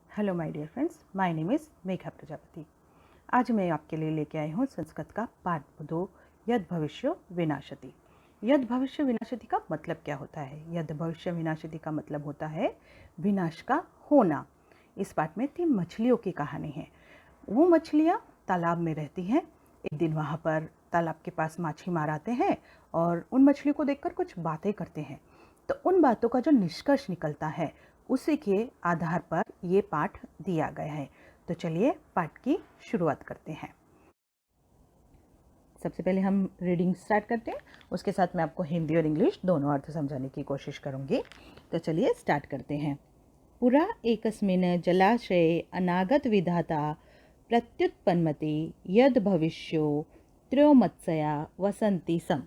Hello my dear friends, my name is Megha Prajapati. आज मैं आपके लिए लेके आई हूँ संस्कृत का पाठ 2, यद भविष्य विनाशति। यद भविष्य विनाशति का मतलब क्या होता है? यद भविष्य विनाशति का मतलब होता है विनाश का होना। इस पाठ में 3 मछलियों की कहानी है। वो मछलियाँ तालाब में रहती हैं। एक दिन वहाँ पर तालाब के पास माछी मार आते हैं और उन मछलियों को देखकर कुछ बातें करते हैं। तो उन बातों का जो निष्कर्ष निकलता है उसी के आधार पर ये पाठ दिया गया है। तो चलिए पाठ की शुरुआत करते हैं। सबसे पहले हम रीडिंग स्टार्ट करते हैं। उसके साथ मैं आपको हिंदी और इंग्लिश दोनों अर्थ समझाने की कोशिश करूंगी। तो चलिए स्टार्ट करते हैं। पुरा एकस्मिन् जलाशये अनागत विधाता प्रत्युत्पन्नति यद भविष्यो त्रयोमत्स्या वसन्ति सम।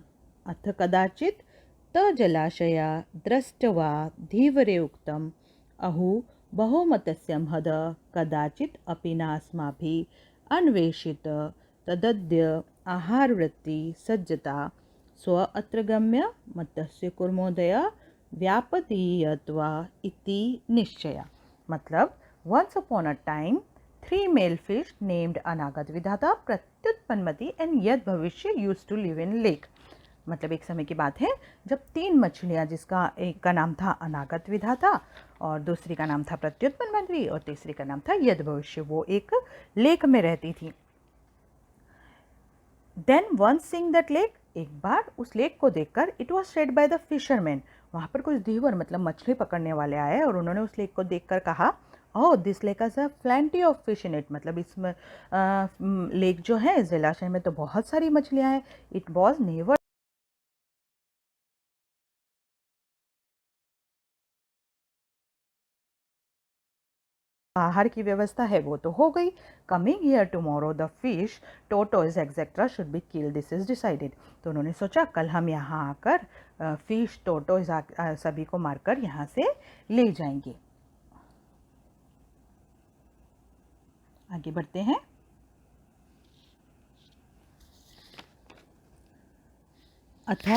अथ कदाचित् तजलाशया दृष्ट्वा धीवरे उक्तम् अहो बहुमतस्यं हद कदाचित् अपि नास्माभिः अन्वेषित तदद्य आहारवृत्ति सज्जता स्व अत्र गम्य मत्स्य कुर्मोदय व्यापदीयत्वा इति निश्चय। मतलब once upon a time 3 male fish named अनागत विधाता प्रत्युत्पन्नति एंड यद भविष्य used to live in lake। मतलब एक समय की बात है जब 3 मछलियाँ, जिसका एक का नाम था अनागत विधाता और दूसरी का नाम था प्रत्युत्पन्नति और तीसरी का नाम था यद भविष्य, वो एक लेक में रहती थी। Then one seeing that lake, एक बार उस लेक को देखकर, it was said by the fisherman, वहाँ पर कुछ धीवर मतलब मछली पकड़ने वाले आए और उन्होंने उस लेक को देखकर कहा oh this lake has a plenty of fish in it. मतलब इसमें लेक जो है, इस जलाशय में तो बहुत सारी मछलियाँ हैं। इट वॉज नेवर आहार की व्यवस्था है वो तो हो गई। Coming here tomorrow the fish टोटोज etcetera should be kill, this is decided. तो उन्होंने सोचा कल हम यहाँ आकर फिश टोटोज सभी को मारकर यहाँ से ले जाएंगे। आगे बढ़ते हैं। अथ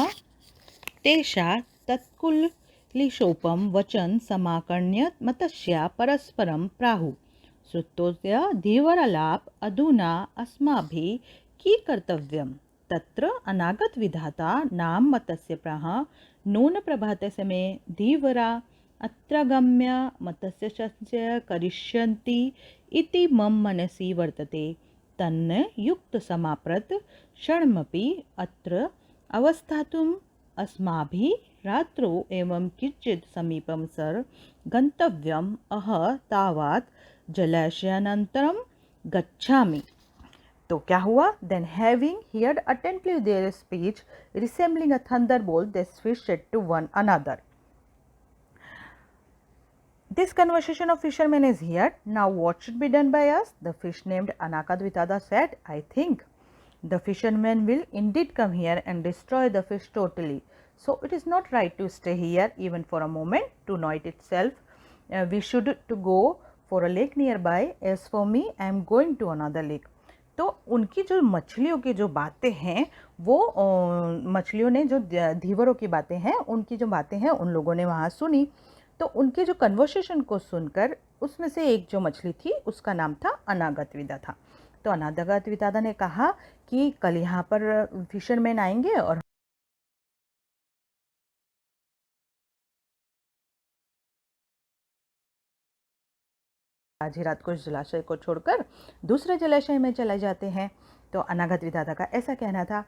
तेषा तत्कुलिशोपम वचन समाकर्ण्य मत्स्या परस्परं प्राहुः श्रुतोऽस्य धीवरालाप अधुना अस्माभिः कीकर्तव्यम्। तत्र अनागत विधाता नाम मत्स्य प्राह नून प्रभाते समय धीवरा अत्रागम्य मत्स्यस्य करिष्यन्ति इति मम मनसि वर्तते। तन्न युक्त समाप्रत क्षणमपि अत्र अवस्थातुम् अस्माभिः रात्रौ एवं किञ्चित् समीपं सर गन्तव्यम्। अह तावत् जलाशयानन्तरं गच्छामि। तो क्या हुआ? Then having heard attentively their speech resembling a thunderbolt this fish said to one another, this conversation of fishermen is here. Now what should be done by us? The fish named Anakat Vitada said, I think the fishermen will indeed come here and destroy the fish totally. So it is not right to stay here even for a moment to know it itself. We should to go for a lake nearby. As for me, I am going to another lake. तो उनकी जो मछलियों की जो बातें हैं वो मछलियों ने जो धीवरों की बातें हैं, उनकी जो बातें हैं उन लोगों ने वहाँ सुनी। तो उनके जो कन्वर्सेशन को सुनकर उसमें से एक जो मछली थी उसका नाम था अनागत विधाता। तो अनागत विधाता ने कहा कि कल यहाँ पर फिशरमैन आएंगे और आज ही रात को इस जलाशय को छोड़कर दूसरे जलाशय में चले जाते हैं। तो अनागत विधाता का ऐसा कहना था।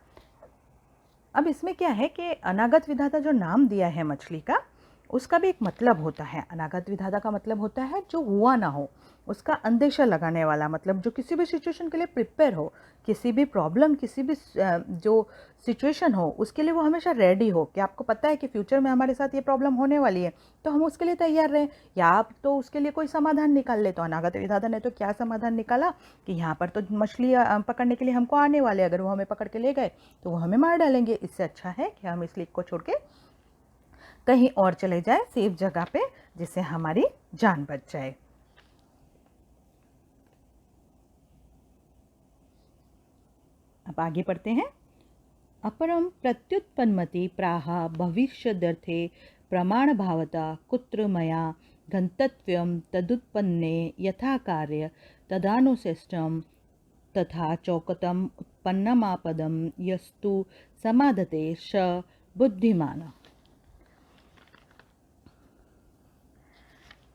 अब इसमें क्या है कि अनागत विधाता जो नाम दिया है मछली का, उसका भी एक मतलब होता है। अनागत विधाता का मतलब होता है जो हुआ ना हो, उसका अंदेशा लगाने वाला, मतलब जो किसी भी सिचुएशन के लिए प्रिपेयर हो, किसी भी प्रॉब्लम, किसी भी जो सिचुएशन हो उसके लिए वो हमेशा रेडी हो कि आपको पता है कि फ्यूचर में हमारे साथ ये प्रॉब्लम होने वाली है तो हम उसके लिए तैयार रहें, या आप तो उसके लिए कोई समाधान निकाल ले। तो अनागत विधाता ने तो क्या समाधान निकाला कि यहाँ पर तो मछली पकड़ने के लिए हमको आने वाले, अगर वो हमें पकड़ के ले गए तो वो हमें मार डालेंगे। इससे अच्छा है कि हम इस लेक को छोड़ के कहीं और चले जाए, सेफ जगह पे, जिससे हमारी जान बच जाए। अब आगे पढ़ते हैं। अपरम प्रत्युत्पन्नति प्राह भविष्यदर्थे प्रमाण भावता कुत्र मया घन्तत्वं तदुत्पन्ने यथा कार्य तदानुशिष्टं तथा चौकतम उत्पन्नमापदम यस्तु समाधते स बुद्धिमान।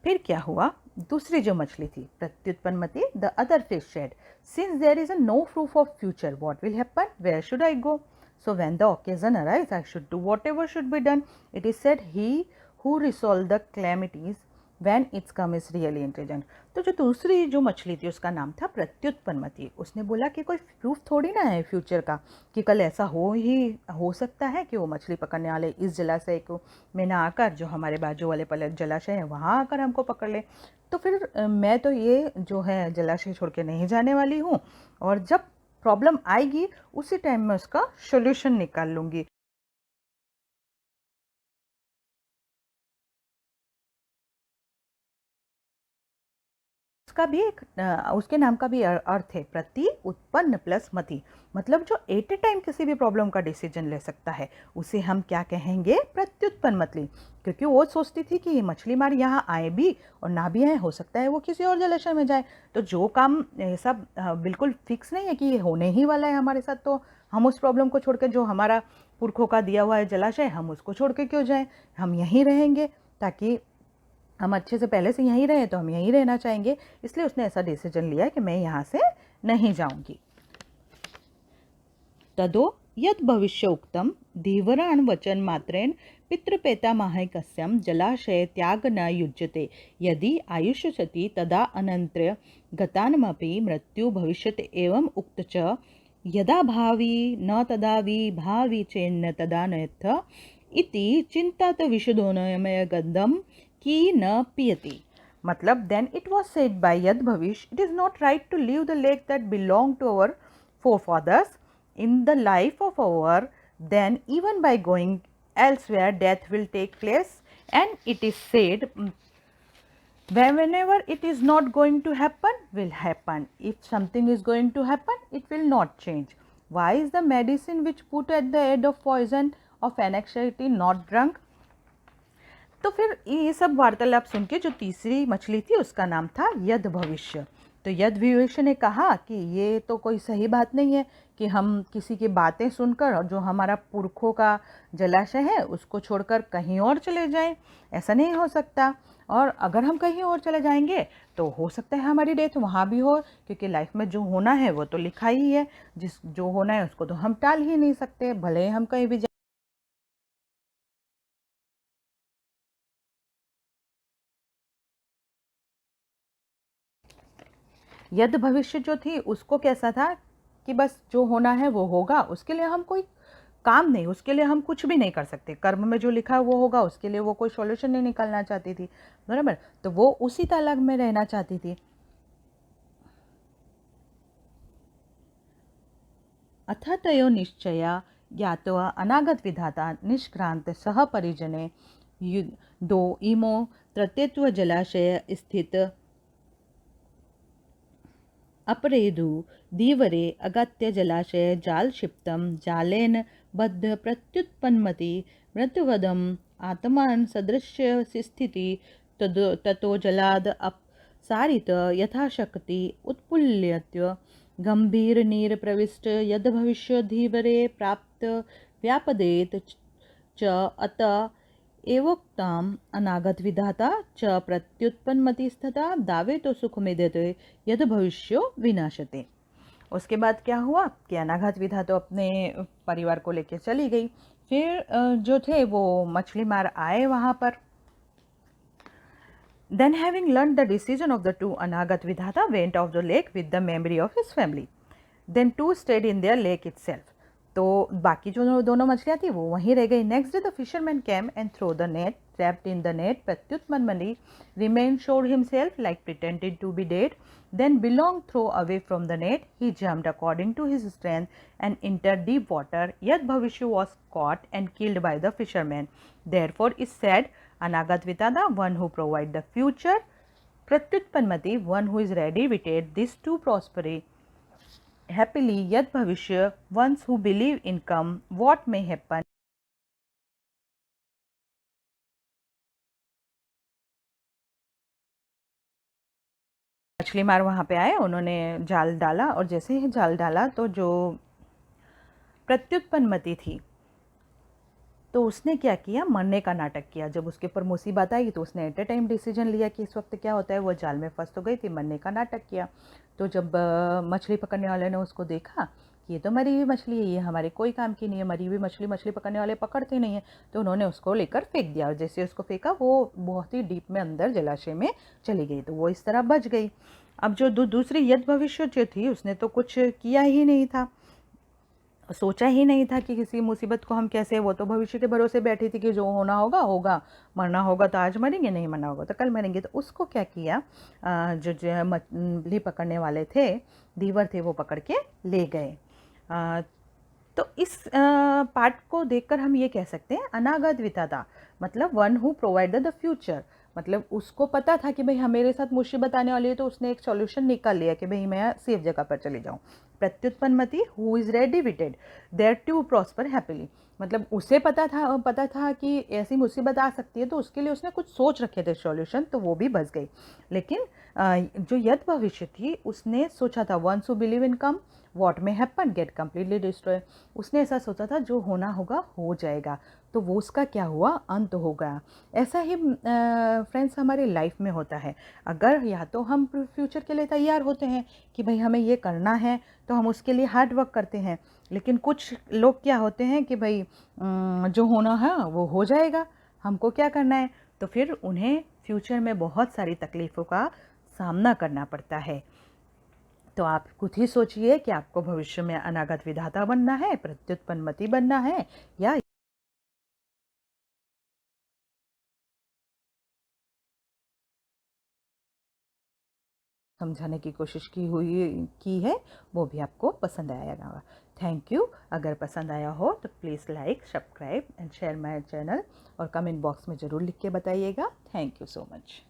फिर क्या हुआ, दूसरी जो मछली थी Pratyutpannamati, the other fish said, since there is no proof of future what will happen, where should I go, so when the occasion arise I should do whatever should be done. It is said he who resolve the calamities when it's come is really intelligent. तो जो दूसरी जो मछली थी उसका नाम था प्रत्युत्पन्नमति। उसने बोला कि कोई प्रूफ थोड़ी ना है फ्यूचर का कि कल ऐसा हो सकता है कि वो मछली पकड़ने वाले इस जलाशय को में ना आकर जो हमारे बाजू वाले जलाशय है वहाँ आकर हमको पकड़ ले। तो फिर मैं तो ये जो है जलाशय छोड़ के नहीं जाने वाली हूँ, और जब प्रॉब्लम आएगी उसी टाइम में उसका सोल्यूशन निकाल लूँगी। उसका भी एक उसके नाम का भी अर्थ है प्रति उत्पन्न प्लस मति, मतलब जो एट ए टाइम किसी भी प्रॉब्लम का डिसीजन ले सकता है उसे हम क्या कहेंगे, प्रत्युत्पन्न मति। क्योंकि वो सोचती थी कि ये मछली मार यहाँ आए भी और ना भी आए, हो सकता है वो किसी और जलाशय में जाए। तो जो काम सब बिल्कुल फिक्स नहीं है कि ये होने ही वाला है हमारे साथ, तो हम उस प्रॉब्लम को छोड़ के जो हमारा पुरखों का दिया हुआ है जलाशय हम उसको छोड़ के क्यों जाएं, हम यहीं रहेंगे। ताकि हम अच्छे से पहले से यहीं रहे तो हम यहीं रहना चाहेंगे, इसलिए उसने ऐसा डिसीजन लिया कि मैं यहाँ से नहीं जाऊंगी। तदो यद भविष्य उक्तम धीवरान वचन मात्रेण पितृपेतामहैकस्यं जलाशय त्याग न युज्यते, यदि आयुष्य सति तदा अनन्त्र गतानमपि मृत्यु भविष्यति एवं उक्त च, यदा भावी न तदा विभावी चेन्न तदा नयथ इति चिंतात विशुद्धोनमय गंधम की न पियति। मतलब then it was said by Yadbhavishya, it is not right to leave the lake that belong to our forefathers in the life of our, then even by going elsewhere death will take place, and it is said whenever it is not going to happen will happen, if something is going to happen it will not change. Why is the medicine which put at the head of poison of anxiety not drunk? तो फिर ये सब वार्तालाप सुन के जो तीसरी मछली थी उसका नाम था यद भविष्य। तो यद भविष्य ने कहा कि ये तो कोई सही बात नहीं है कि हम किसी की बातें सुनकर और जो हमारा पुरखों का जलाशय है उसको छोड़कर कहीं और चले जाएं, ऐसा नहीं हो सकता। और अगर हम कहीं और चले जाएंगे तो हो सकता है हमारी डेथ वहाँ भी हो, क्योंकि लाइफ में जो होना है वो तो लिखा ही है, जो होना है उसको तो हम टाल ही नहीं सकते, भले हम कहीं भी यद भविष्य जो थी उसको कैसा था कि बस जो होना है वो होगा, उसके लिए हम कोई काम नहीं, उसके लिए हम कुछ भी नहीं कर सकते, कर्म में जो लिखा है वो होगा, उसके लिए वो कोई सॉल्यूशन नहीं निकालना चाहती थी, बराबर। तो वो उसी तालाब में रहना चाहती थी। अथ तयो निश्चया ज्ञात्वा अनागत विधाता निष्क्रांत सह परिजने दो इमो तृतीयत्व जलाशय स्थित अपरेदु धीवरे अगत्य जलाशय जाल क्षिप्तं जालेन बद्ध प्रत्युत्पन्नमति मृत्युवदम आत्मान सदृश्य स्थिति ततो जलाद अपसारित यथाशक्ति उत्पुल्यत्य गंभीर नीर प्रविष्ट यद भविष्य धीवरे प्राप्त व्यापदेत च अत एवोक्ताम अनागत विधाता च प्रत्युत्पन्नमतिस्तथा दावे तो सुख मेदते यद भविष्यो विनाशते। उसके बाद क्या हुआ कि अनागत विधा तो अपने परिवार को लेकर चली गई। फिर जो थे वो मछली मार आए वहाँ पर। Then having learned the decision of the two, Anagat Vidhata went off the lake with the memory of his family. Then two stayed in their lake itself. तो बाकी जो दोनों मछलियाँ थी वो वहीं रह गई। Next day the fisherman came and throw the net, trapped in the net Pratyutpannamati remained showed himself like pretended to be dead, then belong throw away from the net, he jumped according to his strength and entered deep water. Yet Bhavishya was caught and killed by the fisherman. Therefore is said Anagat Vitada, one who provide the future, Pratyutpannamati, one who is ready witted, these two prosper happily. Yat Bhavishya, ones who believe in come, what may happen. मछली मार वहाँ पे आए, उन्होंने जाल डाला और जैसे ही जाल डाला तो जो प्रत्युत्पन्नमति थी तो उसने क्या किया, मरने का नाटक किया। जब उसके ऊपर मुसीबत आई तो उसने एट ए टाइम डिसीजन लिया कि इस वक्त क्या होता है, वो जाल में फंस तो गई थी, मरने का नाटक किया। तो जब मछली पकड़ने वाले ने उसको देखा कि ये तो मरी हुई मछली है, ये हमारे कोई काम की नहीं है, मरी हुई मछली मछली पकड़ने वाले पकड़ते नहीं है, तो उन्होंने उसको लेकर फेंक दिया। और जैसे उसको फेंका वो बहुत ही डीप में अंदर जलाशय में चली गई, तो वो इस तरह बच गई। अब जो दूसरी यद भविष्य जो थी उसने तो कुछ किया ही नहीं था, सोचा ही नहीं था कि किसी मुसीबत को हम कैसे, वो तो भविष्य के भरोसे बैठी थी कि जो होना होगा होगा, मरना होगा तो आज मरेंगे, नहीं मरना होगा तो कल मरेंगे। तो उसको क्या किया, जो मछली पकड़ने वाले थे, धीवर थे, वो पकड़ के ले गए। तो इस पार्ट को देखकर हम ये कह सकते हैं अनागत विधाता, मतलब one who provided the future. मतलब उसको पता था कि भाई हम, मेरे साथ मुसीबत आने वाली है, तो उसने एक सॉल्यूशन निकाल लिया कि भाई मैं सेफ जगह पर चली जाऊँ। Pratyutpannamati who is ready with it there to prosper happily, मतलब उसे पता था कि ऐसी मुसीबत आ सकती है, तो उसके लिए उसने कुछ सोच रखे थे सॉल्यूशन, तो वो भी बच गई। लेकिन जो यद भविष्य थी उसने सोचा था ones who believe in come what में हैपन गेट कम्प्लीटली डिस्ट्रॉय, उसने ऐसा सोचा था जो होना होगा हो जाएगा, तो वो उसका क्या हुआ, अंत हो गया। ऐसा ही फ्रेंड्स हमारी लाइफ में होता है। अगर या तो हम फ्यूचर के लिए तैयार होते हैं कि भाई हमें ये करना है, तो हम उसके लिए हार्ड वर्क करते हैं। लेकिन कुछ लोग क्या होते हैं कि भाई जो होना है वो हो जाएगा, हमको क्या करना है, तो फिर उन्हें फ्यूचर में बहुत सारी तकलीफ़ों का सामना करना पड़ता है। तो आप खुद ही सोचिए कि आपको भविष्य में अनागत विधाता बनना है, प्रत्युत्पन्नमति बनना है, या समझाने की कोशिश की है वो भी आपको पसंद आएगा। Thank you. अगर पसंद आया हो तो please like, subscribe and share my channel, और कमेंट बॉक्स में ज़रूर लिख के बताइएगा। Thank you so much.